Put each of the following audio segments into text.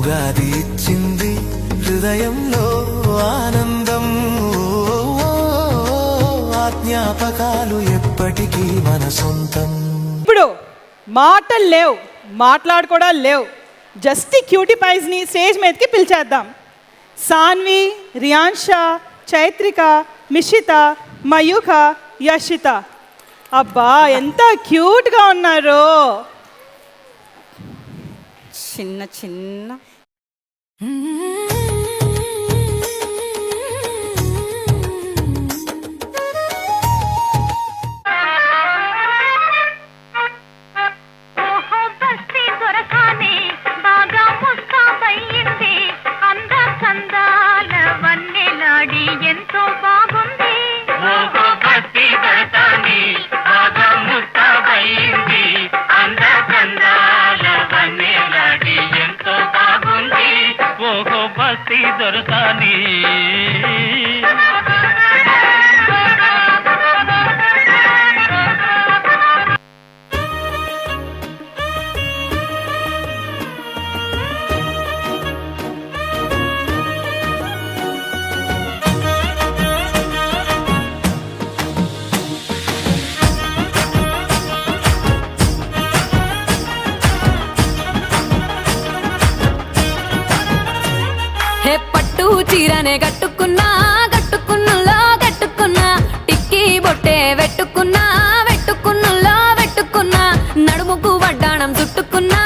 ఉగాది ఇచ్చింది హృదయంలో ఆనందం, జ్ఞాపకాలు ఎప్పటికీ మన సొంతం. ఇప్పుడు మాటలు లేవు, మాట్లాడుకోవడాలు లేవు, జస్ట్ క్యూటీ పైస్ని స్టేజ్ మీదకి పిలిచేద్దాం. సాన్వి, రియాన్ష, చైత్రిక, మిషిత, మయూఖ, యషిత. అబ్బా ఎంత క్యూట్గా ఉన్నారో. చిన్న చిన్న దొరసాని చీరనే కట్టుకున్నా, కట్టుకున్నులో కట్టుకున్నా, టిక్కీ బొట్టే వెట్టుకున్నా, వెట్టుకున్నులో వెట్టుకున్నా, నడుముకు వడ్డాణం చుట్టుకున్నా,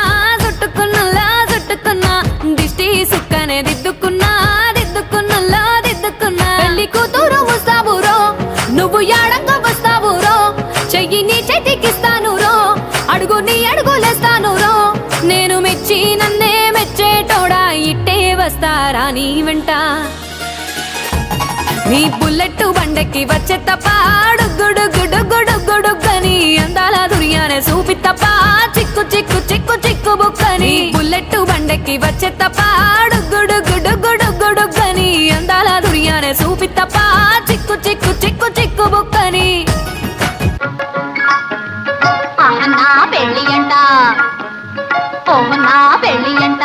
చుట్టుకున్నులో చుట్టుకున్నా, దిష్టి సుక్కనే దిద్దుకున్నా, దిద్దుకున్నులో దిద్దుకున్నా. పెళ్లి కూతురు వస్తావురో, నువ్వు యాడంగా వస్తావురో, చెయ్యి నీ చేతికిస్తాను రో, అడుగు నీ అడుగులేస్తాను రో, నేను మెచ్చి నన్నే మెచ్చేటోడా ఇట్టే వస్తారా నీ వెంట. నీ బుల్లెట్ బండకి వచ్చే తప్ప డుగ్గుడుగ్గుడుగ్గుడుగ్గుడుగ్గని అందాల దుర్యానే చూపి తప్ప చిక్కు చిక్కు చిక్కు చిక్కు బుక్కని. బుల్లెట్ బండకి వచ్చే తప్ప డుగ్గుడుగ్గుడుగ్గుడుగ్గుడుగ్గని అందాల దుర్యానే చూపి తప్ప చిక్కు చిక్కు చిక్కు చిక్కు బుక్కని. నా పెళ్ళి అంట, ఓహ్ నా పెళ్ళి అంట,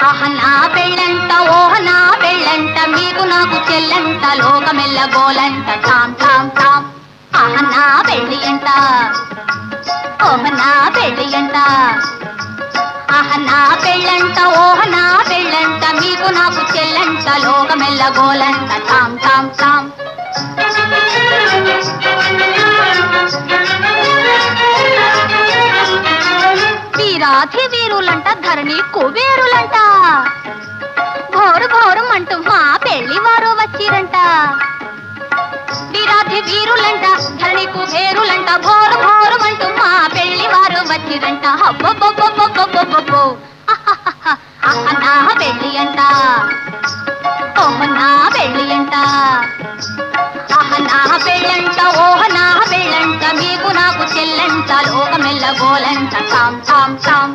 ఆహ నా పెళ్ళంట, ఓహ నా పెళ్ళంట, మీకు నాకు చెల్లంట, లోకమెల్ల గోలంట, టామ్ టామ్ టామ్. ఆహ నా పెళ్ళి అంట, ఓహ నా పెళ్ళి అంట, ఆహ నా పెళ్ళంట, ఓహ నా పెళ్ళంట, మీకు నాకు చెల్లంట, లోకమెల్ల గోలంట, టామ్ టామ్ టామ్. వీరాధి వీరులంట, ధరణి కుబేరులంట, ఘోరు ఘోరమంటూ మా పెళ్లి వారు వచ్చిరంట. వీరాధి వీరులంట, ధరణి కుబేరులంట, ఘోరు ఘోరమంటూ మా పెళ్లి వారు వచ్చిరంట. హబ్బబ్బబ్బబ్బబ్బబ్బబ్బో నా పెళ్లి అంట, ఓహ నా పెళ్లి అంట, ఆహ నా పెళ్ళంట, ఓహ నా పెళ్ళంట, మీకు నాకు చెల్లంట, లోకమెల్ల గోలంట, tom tom tom.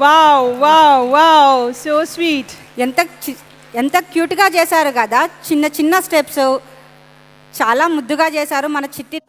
Wow wow wow, so sweet. ఎంత క్యూట్గా చేశారు కదా, చిన్న చిన్న స్టెప్స్ చాలా ముద్దుగా చేశారు మన చిట్టి.